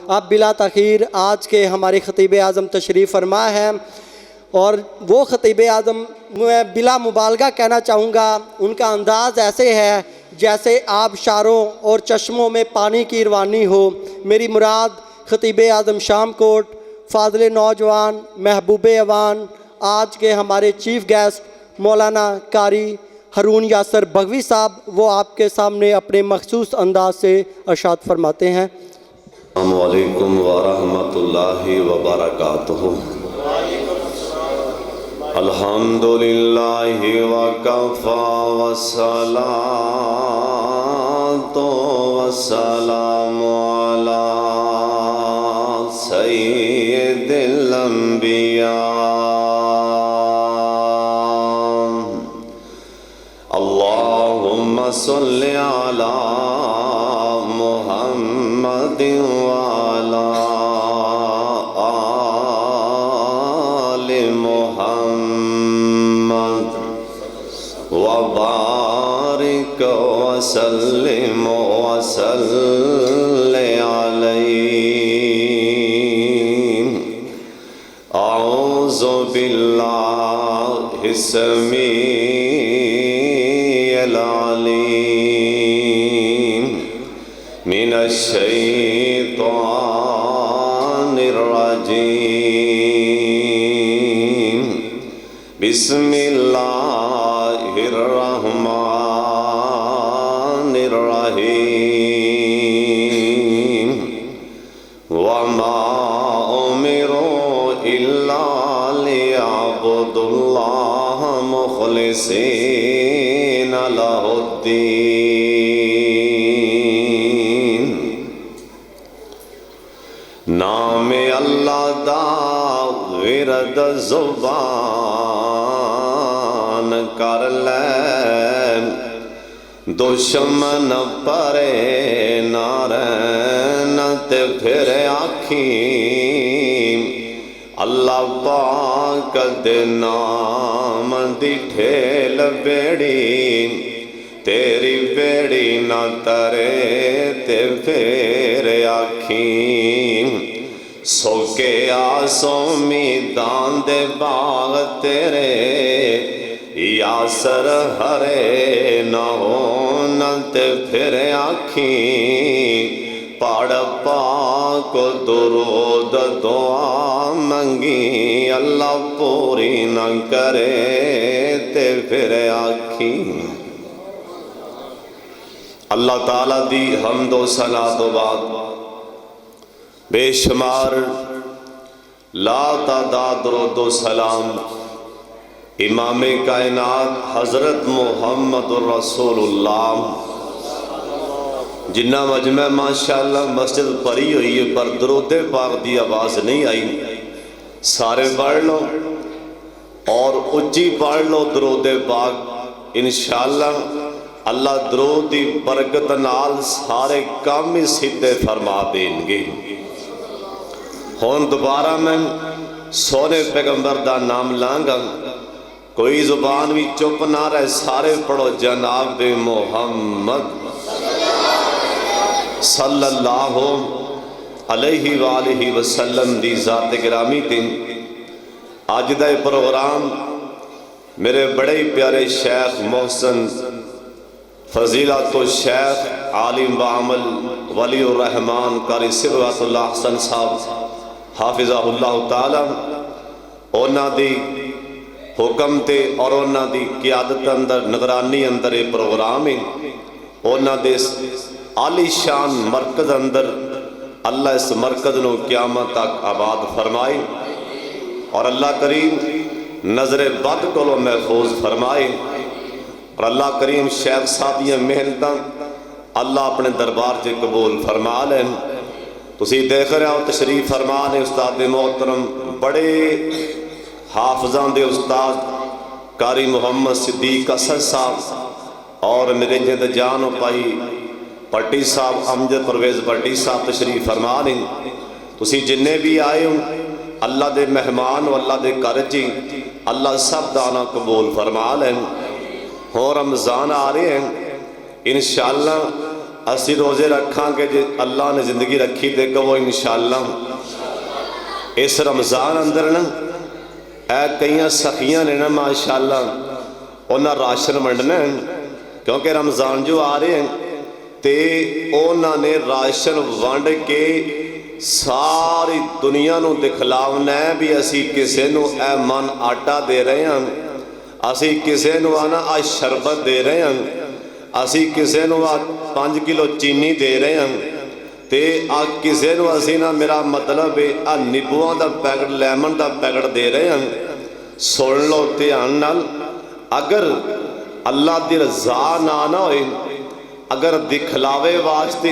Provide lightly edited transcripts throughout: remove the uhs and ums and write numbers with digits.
اب بلا تاخیر آج کے ہمارے خطیب اعظم تشریف فرما ہے، اور وہ خطیب اعظم میں بلا مبالغہ کہنا چاہوں گا، ان کا انداز ایسے ہے جیسے آبشاروں اور چشموں میں پانی کی روانی ہو۔ میری مراد خطیب اعظم شام کوٹ، فاضل نوجوان، محبوب ایوان، آج کے ہمارے چیف گیسٹ مولانا قاری ہارون یاسر بغوی صاحب، وہ آپ کے سامنے اپنے مخصوص انداز سے ارشاد فرماتے ہیں۔ السلام علیکم ورحمۃ اللہ وبرکاتہ۔ الحمدللہ وکفی والصلاة والسلام علی سید الانبیاء، اللہم صل علی محمد وعلی آل محمد وبارک وسلم وصل علیہ۔ اعوذ باللہ السمیع العلیم من الشیطان الرجیم، بسم اللہ الرحمن الرحیم، وما امروا الا لیعبدوا اللہ مخلصین لہ الدین۔ نام اللہ دا ورد زبان کر لے، دشمن پرے نہ رہن تے پھر آکھیں اللہ پاک دے نام دی ٹھیل بیڑی، تیری بیڑی نہ ترے تے پھر آکھیں سوکے آسوں میدان دے باغ تیرے، یاسر ہرے نہ ہون تے پھر آکھیں پڑھ پاک درود دعا منگی، اللہ پوری نہ کرے تے پھر آکھیں۔ اللہ تعالیٰ دی حمد و ثنا تو بعد بے شمار لا تعداد درود و سلام امام کائنات حضرت محمد الرسول اللہ، جنہ مجمع ماشاءاللہ مسجد بھری ہوئی ہے پر درود پاک دی آواز نہیں آئی، سارے پڑھ لو اور اچھی پڑھ لو درود پاک، انشاءاللہ اللہ درود دی برکت نال سارے کام ہی سیدھے فرما دیں گے۔ ہون دوبارہ میں سونے پیغمبر دا نام لانگا، کوئی زبان بھی چپ نہ رہے، سارے پڑھو جناب محمد صلی اللہ علیہ وآلہ وسلم دی ذات گرامی تھی۔ آج دا پروگرام میرے بڑے پیارے شیخ محسن فضیلت الشیخ عالم وعمل ولی الرحمن قاری صبغت اللہ حسن صاحب حافظہ اللہ تعالی، اونا دی حکم تے اور اونا دی قیادت اندر نگرانی اندر پروگرام ہے، اونا دے عالی شان مرکز اندر اللہ اس مرکز نو قیامت تک آباد فرمائے، اور اللہ کریم نظر بد کو محفوظ فرمائے، اور اللہ کریم شیخ صاحب یہ محنتاں اللہ اپنے دربار سے قبول فرما لیں۔ تسی دیکھ رہے ہو تشریف فرما نے استاد محترم بڑے حافظاں دے استاد قاری محمد صدیق اسد صاحب اور میرے جند جان و پائی پٹی صاحب امجد پرویز پٹی صاحب تشریف فرما نے۔ تسی جننے بھی آئے ہوں اللہ دے مہمان و اللہ دے کرجی اللہ سب دانا قبول فرما لیں۔ ہو رمضان آ رہے ہیں انشاءاللہ ਅਸੀਂ ਰੋਜ਼ੇ ਰੱਖਾਂਗੇ ਜੇ ਅੱਲਾ ਨੇ ਜ਼ਿੰਦਗੀ ਰੱਖੀ ਤੇ ਕਹੋ ਇਨਸ਼ਾਅੱਲਾ। ਇਸ ਰਮਜ਼ਾਨ ਅੰਦਰ ਨਾ ਇਹ ਕਈਆਂ ਸਖੀਆਂ ਨੇ ਨਾ ਮਾਸ਼ਾਅੱਲਾ ਉਹਨਾਂ ਰਾਸ਼ਨ ਵੰਡਣਾ ਕਿਉਂਕਿ ਰਮਜ਼ਾਨ ਜੋ ਆ ਰਹੇ ਹਨ ਤੇ ਉਹਨਾਂ ਨੇ ਰਾਸ਼ਨ ਵੰਡ ਕੇ ਸਾਰੀ ਦੁਨੀਆ ਨੂੰ ਦਿਖਲਾਉਣਾ ਹੈ ਵੀ ਅਸੀਂ ਕਿਸੇ ਨੂੰ ਇਹ ਮਨ ਆਟਾ ਦੇ ਰਹੇ ਹਾਂ, ਅਸੀਂ ਕਿਸੇ ਨੂੰ ਆਨਾ ਆ ਸ਼ਰਬਤ ਦੇ ਰਹੇ ਹਾਂ, ਅਸੀਂ ਕਿਸੇ ਨੂੰ ਆ 5 ਕਿਲੋ ਚੀਨੀ ਦੇ ਰਹੇ ਹਾਂ ਤੇ ਆ ਕਿਸੇ ਨੂੰ ਅਸੀਂ ਨਾ ਮੇਰਾ ਮਤਲਬ ਹੈ ਆ ਨਿੰਬੂਆਂ ਦਾ ਪੈਕਟ ਲੈਮਨ ਦਾ ਪੈਕਟ ਦੇ ਰਹੇ ਹਾਂ। ਸੁਣ ਲਓ ਧਿਆਨ ਨਾਲ, ਅਗਰ ਅੱਲਾ ਦੀ ਰਜ਼ਾ ਨਾ ਹੋਏ, ਅਗਰ ਦਿਖਲਾਵੇ ਵਾਸਤੇ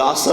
10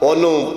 ਉਹਨੂੰ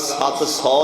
700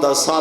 10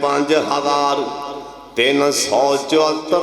5374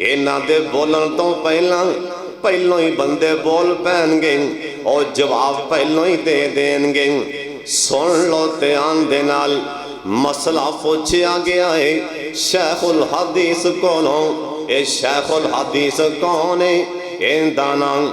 ਇਹਨਾਂ ਦੇ ਬੋਲਣ ਤੋਂ ਪਹਿਲਾਂ ਹੀ ਬੰਦੇ ਬੋਲ ਪੈਣਗੇ ਔਰ ਜਵਾਬ ਪਹਿਲਾਂ ਹੀ ਦੇ ਦੇਣਗੇ। ਸੁਣ ਲਓ ਧਿਆਨ ਦੇ ਨਾਲ, ਮਸਲਾ ਪੁੱਛਿਆ ਗਿਆ ਹੈ ਸ਼ੈਖੁਲ ਹਦੀਸ ਕੋਲੋਂ। ਇਹ ਸ਼ੈਖੁਲ ਹਦੀਸ ਕੌਣ ਹੈ? ਇਹਦਾ ਨਾਮ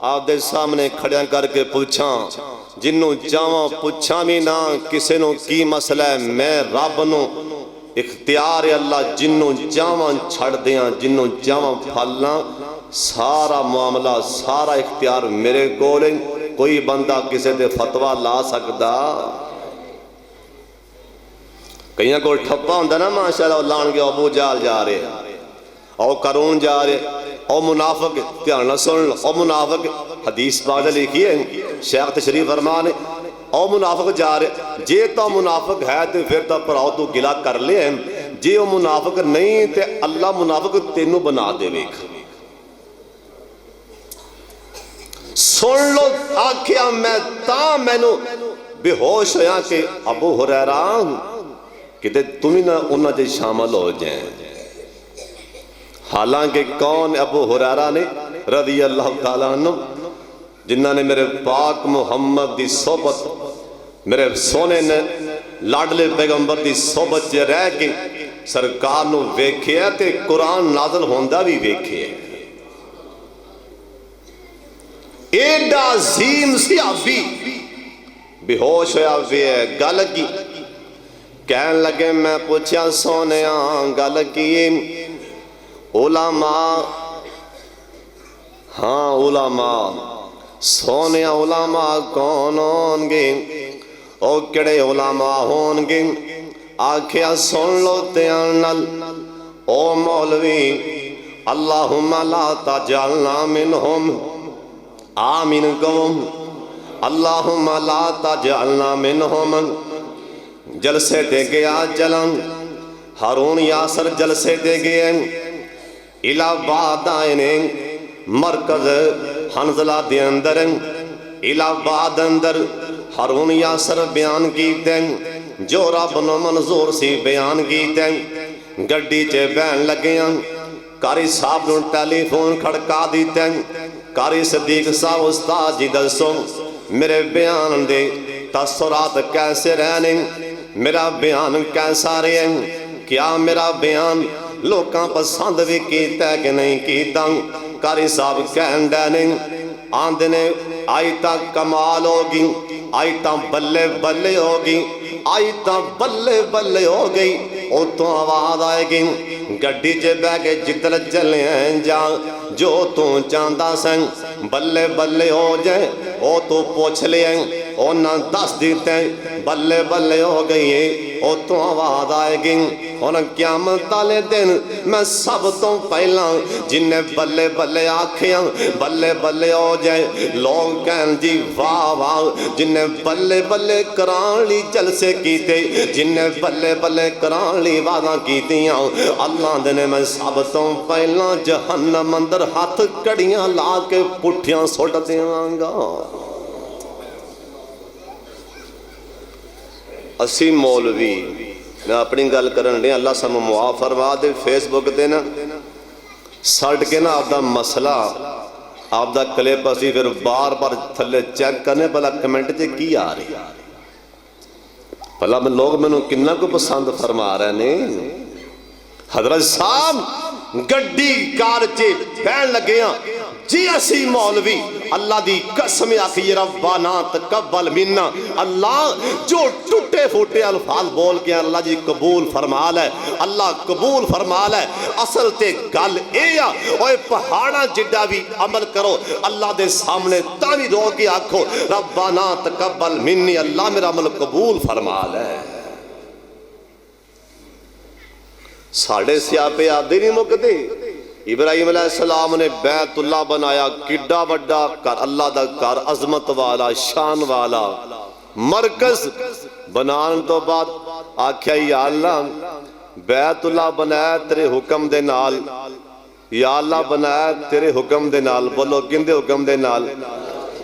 آپ دے سامنے کھڑیاں کر کے پوچھاں جنوں چاہواں پوچھاں بھی نہ کسے نو کی مسئلہ ہے میں رب نو اختیار ہے اللہ جنوں چاہواں چھڑ دیاں جنوں چاہواں پھلنا سارا معاملہ سارا اختیار میرے کولیں کوئی بندہ کسے دے فتوہ لا سکدا کئیاں کو ٹھپا ہوندہ نا ماشاءاللہ لان کے ابو جال جا رہے او کرون جا رہے او منافق دھیان نہ سن او منافق حدیث پاک لکھی ہے شیخ تشریف فرمانے او منافق جا رہے جے تو منافق ہے تو پھر تو پراؤ تو گلا کر لے ہیں جے او منافق نہیں تے اللہ منافق تینوں بنا دے ویکھ سن لو آکھیا میں تا مینوں بے ہوش ہویا کہ ابو ہریرہ کہ تمہیں نہ انہاں جے شامل ہو جائیں حالانکہ کون ابو ہریرہ نے رضی اللہ تعالیٰ عنہ جنہاں نے میرے پاک محمد دی صحبت میرے سونے نے لاڈلے پیغمبر دی صحبت جے رہ کے سرکار نو ویکھے ہے تے قرآن نازل ہوندہ بھی ویکھے ہے ایڈا عظیم صحابی بے ہوش ہویا وے گل کی کہن لگے میں پوچھا سونے گل کی علماء ہاں علماء سونے علماء کون ہون گے او کڑے علماء ہون گے آکھیا سن لو تیانل او مولوی اللہم لا تجعلنا منہم آمین قوم اللہم لا تجعلنا منہم جلسے دے گیا جلن ہارون یاسر جلسے دے گئے الہ باد آئینے مرکز حنزلہ دے اندر الہ باد اندر ہارون یاسر بیان کیتے جو رب نو منظور سی بیان کیتے گڑی چے بین لگیاں کاری صاحب نو ٹیلی فون کھڑکا دیتے کاری صدیق صاحب استاد جی دسو میرے بیان دے تاثرات کیسے رہنے میرا بیان کیسا رہے کیا میرا بیان لوکاں پسند بھی کیتا ہے کہ نہیں کیتا کاری صاحب کہن ڈینے آندھنے آئی تا کمال ہوگی آئی تا بلے بلے ہوگی آئی تا بلے بلے ہو گئی او تو آواز آئے گی گڑی جے بے کے جتر چلے ہیں جا جو تو چاندہ سن بلے بلے ہو جائے او تو پوچھ لے ہیں او نہ دس دیتے ہیں بلے بلے ہو گئی ہے او تو آواز آئے گی اور قیامت والے دن میں سب تو پہلا جنہیں بلے بلے آکھیاں بلے بلے ہو جائے لوگ کہن جی واہ واہ جنہیں بلے بلے کران لی جلسے کیتے جنہیں بلے بلے کران لی وعدہ کیتیاں اللہ دنے میں سب تو پہلا جہنم اندر ہاتھ کڑیاں لا کے پٹھیاں سوٹ دیاں گا اسی مولوی میں اپنی گل کرن لیا اللہ سب معاف فرما دے فیس بک دے نا سڑ کے نا آپ دا مسئلہ آپ دا کلپ اسی پھر بار بار تھلے چیک کرنے بلا کمنٹ جے کی آ رہی بلا میں لوگ میں نو کنہ کو پسند فرما رہے نے حضرت صاحب گڑی کارچے بین لگیاں جی اسی مولوی اللہ دی قسم آکھی ربنا تقبل منا اللہ جو ٹوٹے پھوٹے الفاظ بول کے اللہ جی قبول فرما لے اللہ قبول فرما لے اصل تے گل اے اوے پہاڑا جڈا بھی عمل کرو اللہ دے سامنے تاوی رو کے آکھو ربنا تقبل منی اللہ میرا عمل قبول فرما لے ساڑھے سیاپے آدھے نہیں مکتے ابراہیم علیہ السلام نے بیت اللہ بنایا کڈا وڈا کر اللہ دا کر عظمت والا شان والا مرکز بنان تو بعد آکھیا یا اللہ بیت اللہ بنایا تیرے حکم دے نال یا اللہ بنایا تیرے حکم دے نال بولو کندے حکم دے نال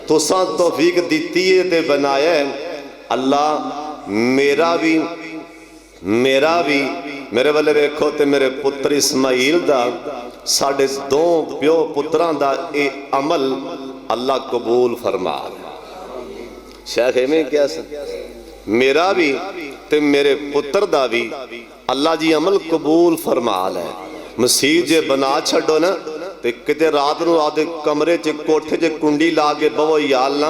تو سان توفیق دیتی ہے تے بنایا ہے اللہ میرا بھی میرے والے ویکھو تے میرے پتر اسماعیل دا ساڑھے دو پیو پتران دا اے عمل اللہ قبول فرما شیخ میں کیا سن میرا بھی تے میرے پتر دا بھی اللہ جی عمل قبول فرما لے مسیح جے بنا چھڑو نا ਤੇ ਕਿਤੇ ਰਾਤ ਨੂੰ ਆਪਦੇ ਕਮਰੇ 'ਚ ਕੋਠੇ 'ਚ ਕੁੰਡੀ ਲਾ ਕੇ ਬਵੋ ਯਾਲ ਨਾ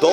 2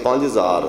5,000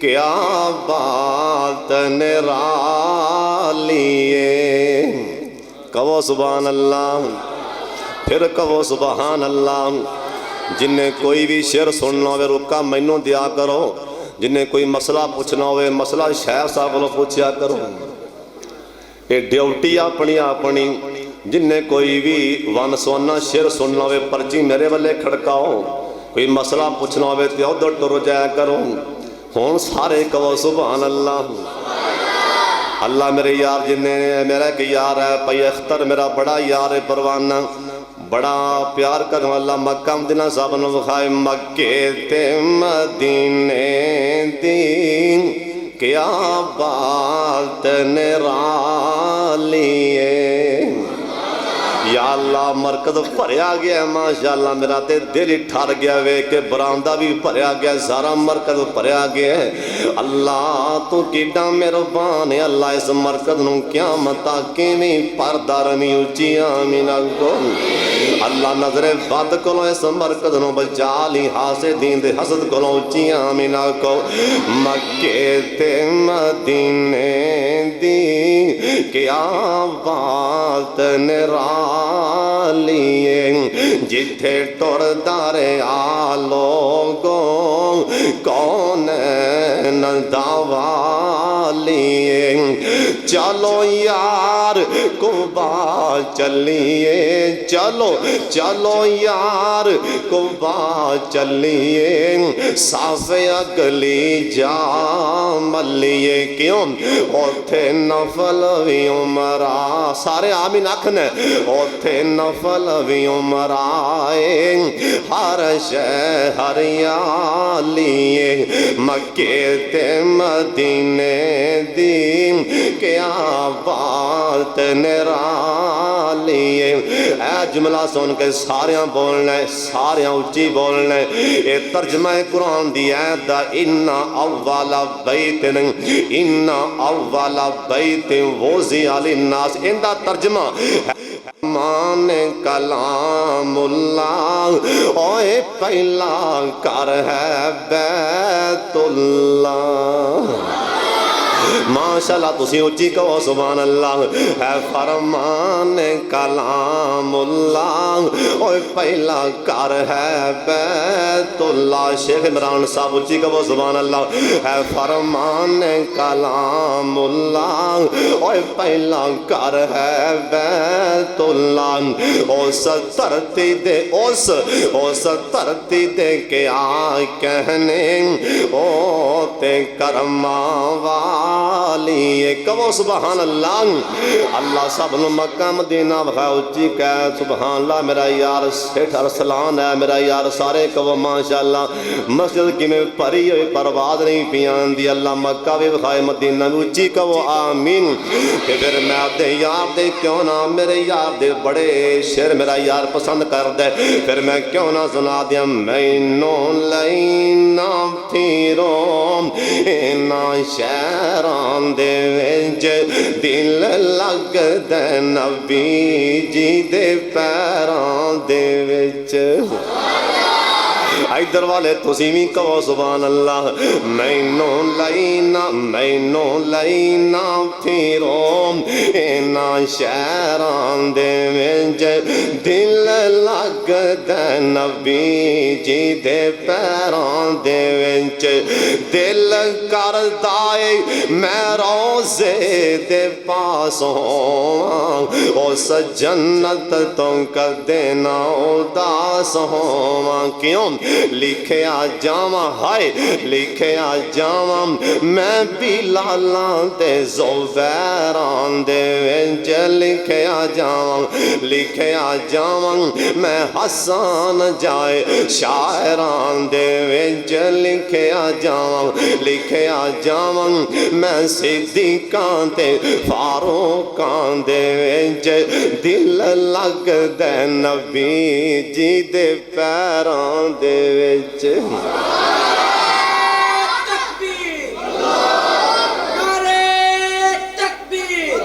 کیا بات نرالی ہے۔ کہو سبحان اللہ، پھر کہو سبحان اللہ۔ جن نے کوئی بھی شعر سننا ہوئے رکا مینوں دیا کرو، جن نے کوئی مسئلہ پوچھنا ہوئے مسئلہ شیخ صاحب کو پوچھیا کرو۔ یہ ڈیوٹی اپنی اپنی، جن نے کوئی بھی ون سونا شعر سننا ہوئے پرچی میرے والے کھڑکاؤ، کوئی مسئلہ پوچھنا ہوئے تو ادھر ٹر جایا کرو۔ ہون سارے کہو سبحان اللہ۔ اللہ میرے یار جن نے میرا ایک یار ہے پئی اختر، میرا بڑا یار ہے پروانہ، بڑا پیار کرنے والا مکہ مدینہ صاحب نے بخائے مکے تے مدینے دی کیا بات نرالی ہے۔ یا اللہ مرکز بھریا گیا ہے ماشاءاللہ، میرا تے دل ہی ٹھر گیا وے کہ براندہ بھی بھریا گیا، سارا مرکز بھریا گیا ہے۔ اللہ تو کیڈا مہربان ہے، اللہ اس مرکز نو قیامت کے میں پردہ رمی اچھی آمین کو۔ اللہ نظر بد کلو اس مرکز نو بچا لی، حاسدین دے حسد کلو اچھی آمین کو۔ مکے تے مدینے دی کیا بات نرالی ہے، جتھے ٹر دارے آلوگوں کون نداوالی ہے۔ چلو یار کعبہ چلیے، چلو چلو یار کعبہ چلیے، صاف اگلی جا ملیے، کیوں اوتھے نفل بھی عمرہ، سارے آمین آکھنے اوتھے نفل بھی عمرائے، ہر شہر یالیے، مکے تے مدینے دی کیا بات نرالی ہے۔ اے جملہ سن کے ساریاں بولنا ہے، ساریاں اچھی بولنا ہے۔ اے ترجمہ قرآن دی آیت دا اِنَّ اَوَّلَ بَيْتٍ اِنَّ اَوَّلَ بَيْتٍ وُضِعَ لِلنَّاسِ، ان دا ترجمہ مان کلام اللہ، اوے پہلا کر ہے بیت اللہ۔ ماشاءاللہ تسی اچھی کہو سبحان اللہ۔ ہے فرمان کلام اللہ، اوہ پہلا کر ہے بیت اللہ۔ شیخ عمران صاحب اچھی کہو سبحان اللہ۔ ہے فرمان کلام اللہ، اوہ پہلا کر ہے بیت اللہ۔ اس دھرتی دے اس دھرتی دے کے آئے کہنے او تے کرماں والی، کہو سبحان اللہ۔ اللہ سب نو مکہ مدینہ بخائے اچھی کہہ سبحان اللہ۔ میرا یار سیٹھ ارسلان ہے، میرا یار سارے کہو ماشاءاللہ۔ مسجد کی میں پری ہوئی پرواز نہیں پیان دی، اللہ مکہ بھی بخائے مدینہ بھی اچھی کہو آمین۔ کہ پھر میں دے یار دے کیوں نہ میرے یار دے بڑے شعر میرا یار پسند کر دے، پھر میں کیوں نہ سنا دیا۔ مینوں لینا پھیرو اینا شہران دے وچ، دل لگ دے نبی جی دے پیران دے وچ۔ ادھر والے تسی بھی کہو سبحان اللہ۔ مینوں لینا پھیرو اینا شہران دے وچ، دل لگ دے نبی جی دے پیران دے وچ۔ دل کردا اے میں روزے دے پاس ہوواں، اس جنت تو کدے نہ اداس ہوواں، کیوں لکھیا جاواں ہائے لکھیا جاواں میں بلالاں تے زبیراں دے وچ، لکھیا جاواں میں حسان جائے شاعراں دے وچ، لکھیا جاواں میں صدیقاں تے فاروقاں دے وچ، دل لگ دے نبی جی دے پیراں دے وچ۔ تکبیر، نعرے تکبیر،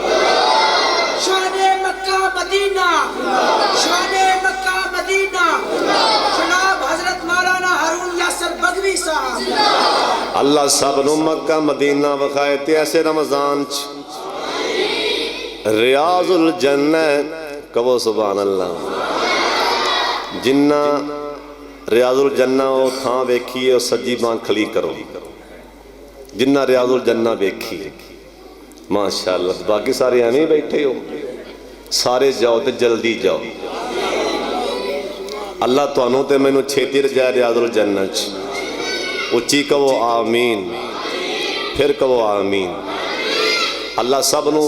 شان مکہ مدینہ، شان مکہ مدینہ، جناب حضرت مولانا ہارون یاسر بدوی صاحب۔ اللہ سب نو مکہ مدینہ وکھائے تے ایسے رمضان ریاض الجنہ کہو سبحان اللہ جنہ ریاض الجنہ وہ تھاں ویکھیے اور سجی بان کھلی کرو جنہ ریاض الجنہ ویکھی ماشاءاللہ باقی سارے ہمیں بیٹھے ہو سارے جاؤ تے جلدی جاؤ اللہ تو انہوں تے میں نو چھیتی رجائے ریاض الجنہ اچھی کہو آمین پھر کہو آمین اللہ سب نو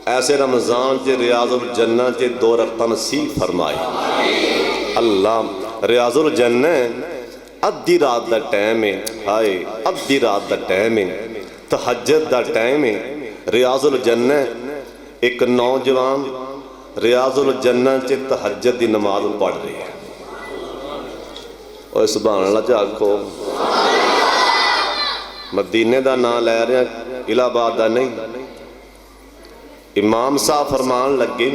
ایسے رمضان چے ریاض الجنہ چے 2 رکعتاں نصیب فرمائے اللہ ریاض الجنہ ادھی رات دا ٹائم ہے ہائے ادھی رات دا ٹائم ہے تہجد دا ٹائم ہے ریاض الجنہ ایک نوجوان ریاض الجنہ چے تہجد دی نماز پڑھ رہی ہے اور سبحان اللہ چاکو مدینے دا نام لے رہے ہیں الہ آباد دا نہیں امام صاحب فرمان لگے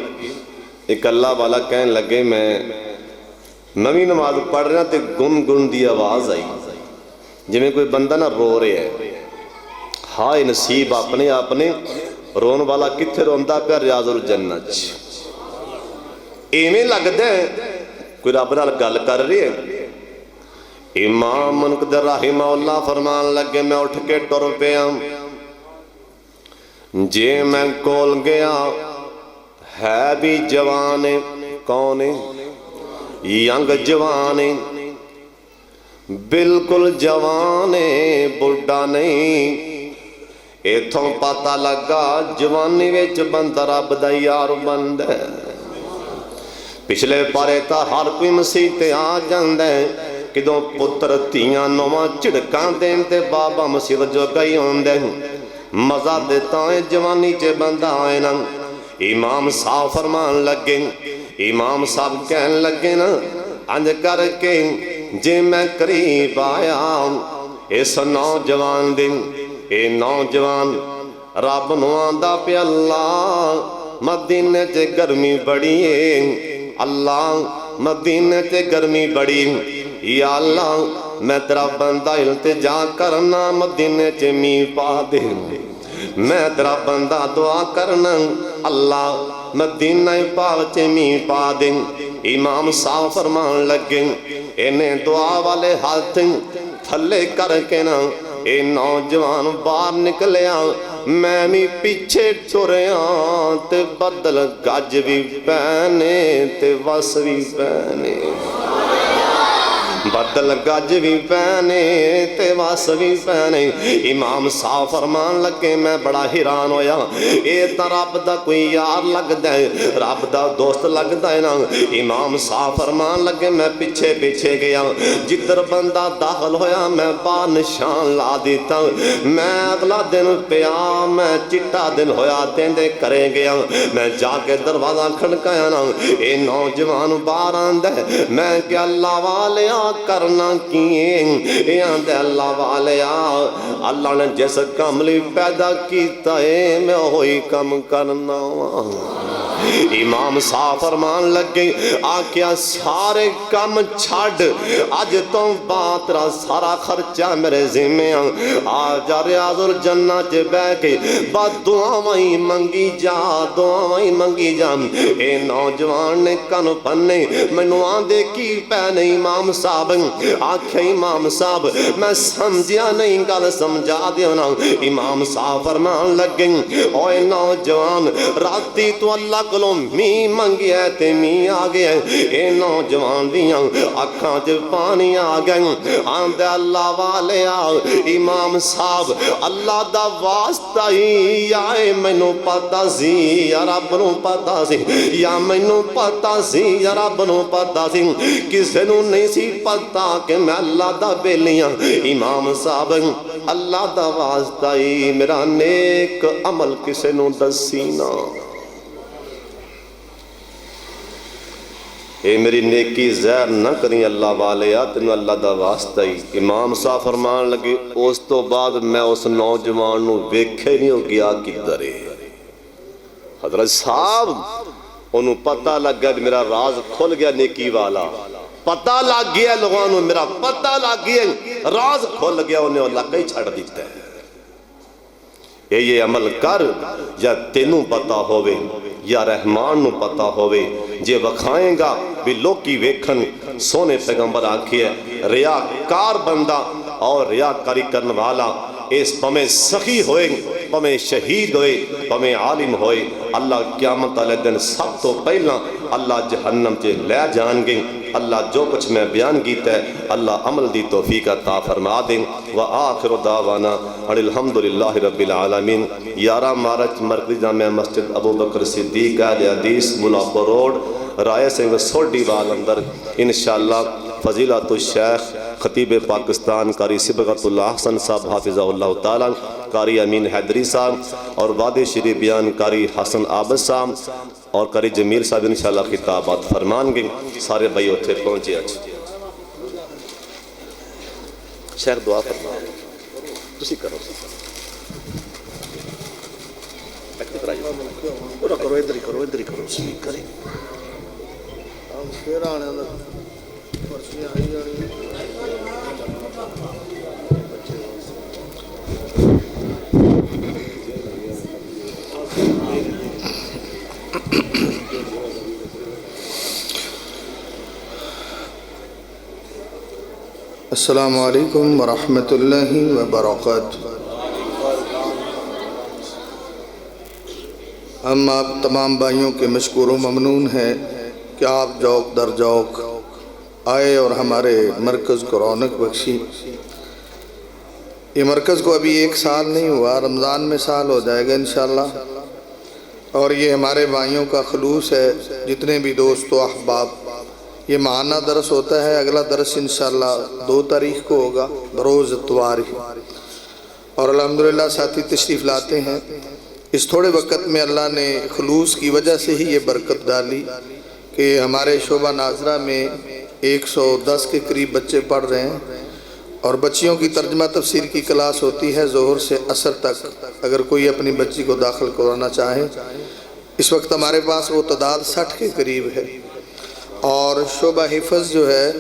ایک اللہ والا کہنے لگے میں نوی نماز پڑھ رہا تے گن گن دی آواز آئی جی میں کوئی بندہ نہ رو رہے ہے ہائے نصیب اپنے رون والا کتھے روندہ پہ ریاض الجنہ ایمیں لگ دے کوئی رب نال گل کر رہی ہے امام منقدر رحمہ اللہ فرمان لگے میں اٹھ کے ٹر پیا جے میں کول گیا ہے بھی جوانے کونے ینگ جوانے بالکل جوانے بڑھا نہیں ایتھوں پتہ لگا جوانی ویچ بندہ رب دا یار بند ہے پچھلے پارے تا ہر کوئی مسیحتے آ جاندے کدوں پتر تیاں نواں چڑکاں دین تے بابا مسیح جو گئی ہوندے مزہ دیتا ہے جوانی چے بندہ آئے نا امام صاحب فرمان لگے امام صاحب کہن لگے نا انج کر کے جے میں قریب آیا اس نوجوان دن اے نوجوان رب نو آندا پہ اللہ مدینے چے گرمی بڑی ہے اللہ مدینے چے گرمی بڑی یا اللہ میں تیرا بندہ التجا کرنا مدینے چے می پا دے میں تیرا بندہ دعا کرنا اللہ مدینہ پاک چے می پا دے امام صاحب فرمان لگے انہیں دعا والے ہاتھ تھلے کر کے نا اے نوجوان باہر نکلیا میں بھی پیچھے ٹریا تے بدل گج بھی پہنے تے وس بھی پہنے بدل گج بھی پہنے تے واس بھی پہنے امام صاحب فرمان لگے میں بڑا حیران ہویا اے تا رب دا کوئی یار لگ دے رب دا دوست لگ دے نا امام صاحب فرمان لگے میں پیچھے پیچھے گیا جدر بندہ داخل ہویا میں با نشان لا دیتا میں اگلا دن پیا میں چٹا دن ہویا دیندے کرے گیا میں جا کے دروازہ کھڑکایا نا اے نوجوان باہر آندے میں کہ اللہ والیا کرنا کیے یہاں دے اللہ والیا اللہ نے جیس کم لی پیدا کیتا ہے میں ہوئی کم کرنا امام صاحب فرمان لگے آکیا سارے کم چھڑ آج تو بات را سارا خرچہ میرے ذمہ آجا ریاض الجنہ چے بے کے بعد دعاویں منگی جا اے نوجوان نے کن پنے منو آندے کی پہنے امام صاحب آکھے امام صاحب میں سمجھیا نہیں گل سمجھا دیو نا امام صاحب فرمان لگے اوے نوجوان راتی تو اللہ کلو می منگی ہے تے می آگے اے نوجوان دیاں اکھاں چ پانی آگئے آندے اللہ والے امام صاحب اللہ دا واسطہ ہی یا مینوں پتہ سی یا رب نو پتہ سی یا مینوں پتہ سی یا رب نو پتہ سی کسے نو نہیں سی پتہ کہ میں اللہ دا بیلیاں امام صاحب اللہ دا واسطہ ہی میرا نیک عمل کسے نو دسی نا اے میری نیکی زہر نہ کریں اللہ والے تینوں اللہ دا واسطہ ہی امام صاحب فرمان لگے اس تو بعد میں اس نوجوان نو ویکھے نہیں ہو گیا کدھر ہے حضرت صاحب انہوں پتہ لگ گیا کہ میرا راز کھل گیا نیکی والا پتہ لگ گیا لوگوں نے، میرا پتہ لگ گیا، راز کھول گیا، انہیں اللہ کئی چھڑ دیتا ہے۔ یہ عمل کر، یا تینوں پتہ ہوئے یا رحمان نو پتہ ہوئے، جے وکھائیں گا بھی لوکی ویکھن سونے پیغمبر آنکھی ہے۔ ریاکار بندہ اور ریاکاری کرنے والا اس پمیں سخی ہوئے، پمیں شہید ہوئے، پمیں عالم ہوئے، اللہ قیامت والے دن سب تو پہلا اللہ جہنم سے لے جان گے۔ اللہ جو کچھ میں بیان کیتا ہے اللہ عمل دی توفیق عطا فرما دیں۔ وآخر دعوانا الحمدللہ رب العالمین۔ 11 مارچ مرکزی جامع مسجد ابو بکر صدیق اہل حدیث ملاقہ روڈ رائے سنگھ سوڈی وال اندر انشاءاللہ فضیلت الشیخ خطیب پاکستان قاری صبغت اللہ حسن صاحب حافظہ اللہ تعالیٰ، قاری امین حیدری صاحب اور وادی شریف بیان قاری حسن عابد صاحب اور قاری جمیل صاحب انشاءاللہ خطابات فرمان گے۔ سارے بھائی اتھے پہنچے آج شیخ دعا فرمان تسی کرو پورا کرو، ادھر ہی کرو، ادھر ہی کرو، سلیک کریں۔ پھر آنے دا پرچیاں آئی جانی۔ السلام علیکم ورحمۃ اللہ وبرکاتہ۔ ہم آپ تمام بھائیوں کے مشکور و ممنون ہیں کہ آپ جوق در جوق آئے اور ہمارے مرکز کو رونق بخشی۔ یہ مرکز کو ابھی 1 سال نہیں ہوا، رمضان میں سال ہو جائے گا انشاءاللہ، اور یہ ہمارے بھائیوں کا خلوص ہے۔ جتنے بھی دوست و احباب، یہ ماہانہ درس ہوتا ہے، اگلا درس انشاءاللہ 2 تاریخ کو ہوگا بروز اتوار ہی، اور الحمدللہ ساتھی تشریف لاتے ہیں۔ اس تھوڑے وقت میں اللہ نے خلوص کی وجہ سے ہی یہ برکت ڈالی کہ ہمارے شعبہ ناظرہ میں 110 کے قریب بچے پڑھ رہے ہیں، اور بچیوں کی ترجمہ تفسیر کی کلاس ہوتی ہے ظہر سے عصر تک، اگر کوئی اپنی بچی کو داخل کرانا چاہے۔ اس وقت ہمارے پاس وہ تعداد 60 کے قریب ہے، اور شعبہ حفظ جو ہے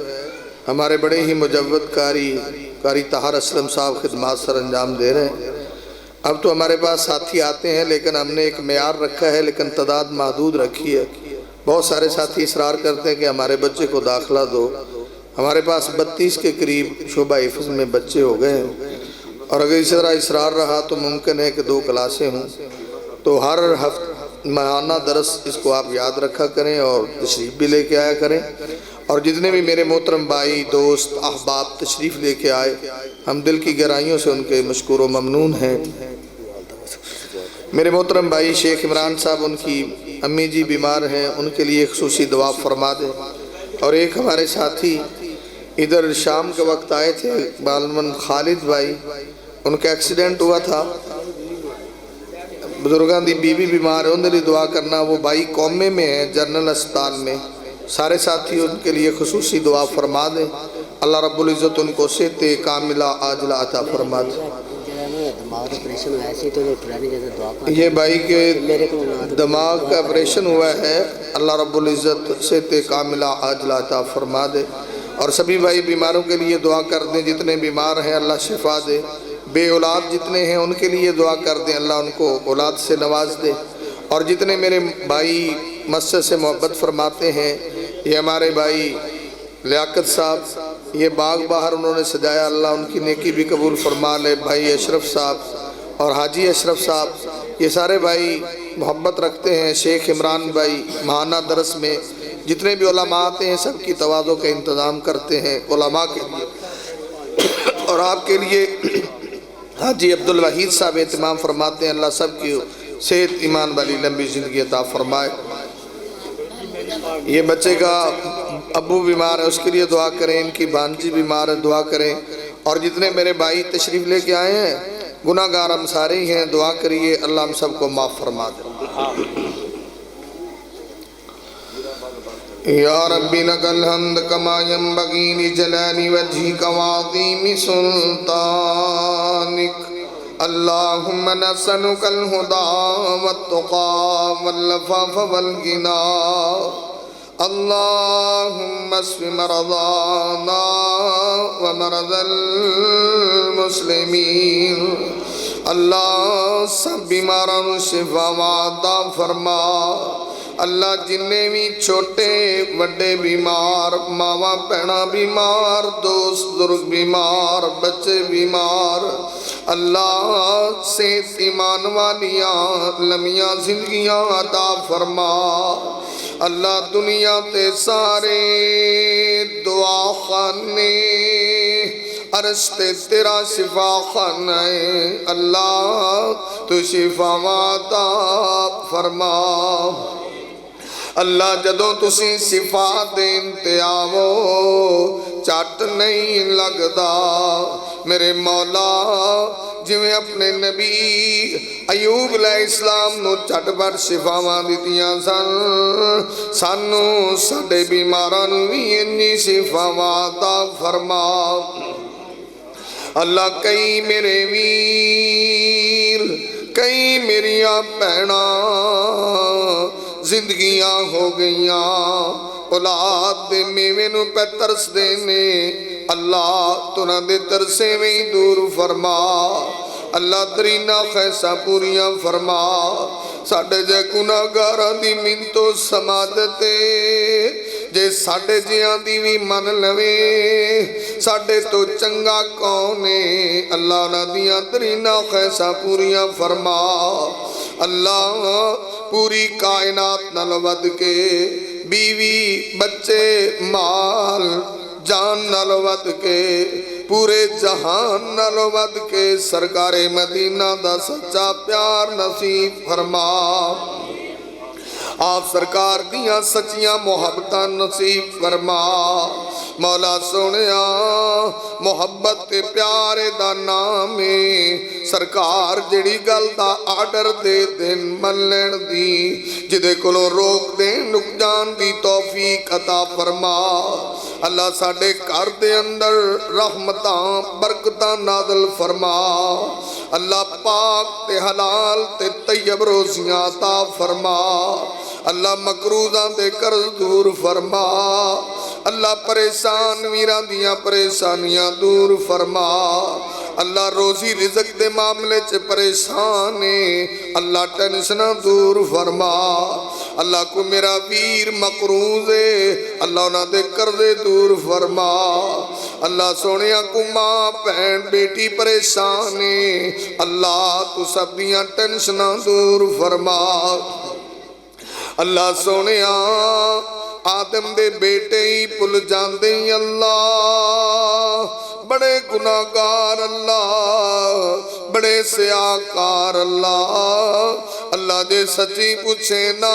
ہمارے بڑے ہی مجود قاری طاہر اسلم صاحب خدمات سر انجام دے رہے ہیں۔ اب تو ہمارے پاس ساتھی آتے ہیں، لیکن ہم نے ایک معیار رکھا ہے، لیکن تعداد محدود رکھی ہے۔ بہت سارے ساتھی اصرار کرتے ہیں کہ ہمارے بچے کو داخلہ دو۔ ہمارے پاس 32 کے قریب شعبہ حفظ میں بچے ہو گئے ہیں، اور اگر اس طرح اصرار رہا تو ممکن ہے کہ 2 کلاسیں ہوں۔ تو ہر ہفتہ ماہانہ درس اس کو آپ یاد رکھا کریں اور تشریف بھی لے کے آیا کریں، اور جتنے بھی میرے محترم بھائی دوست احباب تشریف لے کے آئے، ہم دل کی گہرائیوں سے ان کے مشکور و ممنون ہیں۔ میرے محترم بھائی شیخ عمران صاحب، ان کی امی جی بیمار ہیں، ان کے لیے خصوصی دعا فرما دیں۔ اور ایک ہمارے ساتھی ادھر شام کے وقت آئے تھے، بالمن خالد بھائی، ان کا ایکسیڈنٹ ہوا تھا، بزرگاں دی بیوی بیمار ہے، ان کے لیے دعا کرنا۔ وہ بھائی قومے میں ہیں، جنرل اسپتال میں، سارے ساتھی ان کے لیے خصوصی دعا فرما دیں۔ اللہ رب العزت ان کو صحت کاملہ عاجلہ عطا فرما دیں۔ یہ بھائی کے دماغ کا آپریشن ہوا ہے، اللہ رب العزت صحت کاملہ عاجلہ عطا فرما دے، اور سبھی بھائی بیماروں کے لیے دعا کر دیں، جتنے بیمار ہیں اللہ شفا دے، بے اولاد جتنے ہیں ان کے لیے دعا کر دیں، اللہ ان کو اولاد سے نواز دے، اور جتنے میرے بھائی مسجد سے محبت فرماتے ہیں، یہ ہمارے بھائی لیاقت صاحب، یہ باغ باہر انہوں نے سجایا، اللہ ان کی نیکی بھی قبول فرما لے۔ بھائی اشرف صاحب اور حاجی اشرف صاحب، یہ سارے بھائی محبت رکھتے ہیں۔ شیخ عمران بھائی ماہانہ درس میں جتنے بھی علماء آتے ہیں سب کی تواضع کا انتظام کرتے ہیں علماء کے لیے، اور آپ کے لیے حاجی عبدالوحید صاحب اہتمام فرماتے ہیں۔ اللہ سب کی صحت ایمان والی لمبی زندگی عطا فرمائے۔ یہ بچے کا ابو بیمار ہے، اس کے لیے دعا کریں، ان کی بانجی بیمار ہے، دعا کریں، اور جتنے میرے بھائی تشریف لے کے آئے ہیں گناہ گار ہم سارے ہی ہیں، دعا کریے اللہ ہم سب کو معاف فرما دے۔ یا ربی لک الحمد کما ینبغی لجلال وجہک وعظیم سلطانک، اللہم نسألک الہدی والتقی والعفاف والغنی، اللهم اشف مرضانا ومرضى المسلمین اللہ سب بیماروں کو شفا عطا فرما اللہ جننے بھی چھوٹے بڑے بیمار ماواں بہناں بیمار دوست بزرگ بیمار بچے بیمار اللہ صحت ایمان والیاں لمیاں زندگیاں عطا فرما اللہ دنیا تے سارے دعا خانے عرش تے تیرا شفا خانہ ہے اللہ تو شفا عطا فرما اللہ جدوں تسی شفا دین تے آوو چٹ نہیں لگدا میرے مولا جویں اپنے نبی ایوب علیہ السلام نو چٹ پر شفاواں دتیاں سن سانو ساڈے بیماراں نو وی انہی شفاواں عطا فرما اللہ کئی میرے ویر کئی میریاں بہناں زندگیاں ہو گئیاں اولاد دے میوے نو پہ ترس دینے اللہ تُنہ دے ترسے میں ہی دور فرما اللہ ترینہ خیسہ پوریاں فرما ساڑھے جے گناہگاراں دی منتو سمادتے جے ساڑھے جیاں دی بھی من لوے ساڑھے تو چنگا کونے اللہ نہ دیاں ترینہ خیسہ پوریاں فرما اللہ پوری کائنات نال ود کے بیوی بچے مال جان نال ود کے پورے جہان نال ود کے سرکار مدینہ دا سچا پیار نصیب فرما آپ سرکار دیاں سچیاں محبتاں نصیب فرما مولا سونیا محبت تے پیارے دا نام سرکار جڑی گل دا آڈر دے دن ملن دی جدے کلو روک دے نقجان دی توفیق عطا فرما اللہ ساڑھے کار دے اندر رحمتاں برکتاں نازل فرما اللہ پاک تے حلال تے طیب روزیاں عطا فرما اللہ مقروضاں دے قرض دور فرما اللہ پریشان ویران دیاں پریشانیاں دور فرما اللہ روزی رزق دے معاملے چے پریشانے اللہ ٹینشنہ دور فرما اللہ کو میرا ویر مقروض ہے اللہ انہاں دے قرضے دور فرما اللہ سونیاں کو ماں بہن بیٹی پریشانے اللہ تو سب دیاں ٹینشنہ دور فرما اللہ سونیاں آدم دے بیٹے ہی پل جاندے اللہ بڑے گناہگار اللہ بڑے سیاکار اللہ اللہ دے سچی پوچھے نا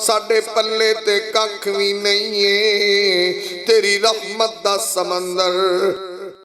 ساڑھے پلے تے ککھ بھی نہیں ہے تیری رحمت دا سمندر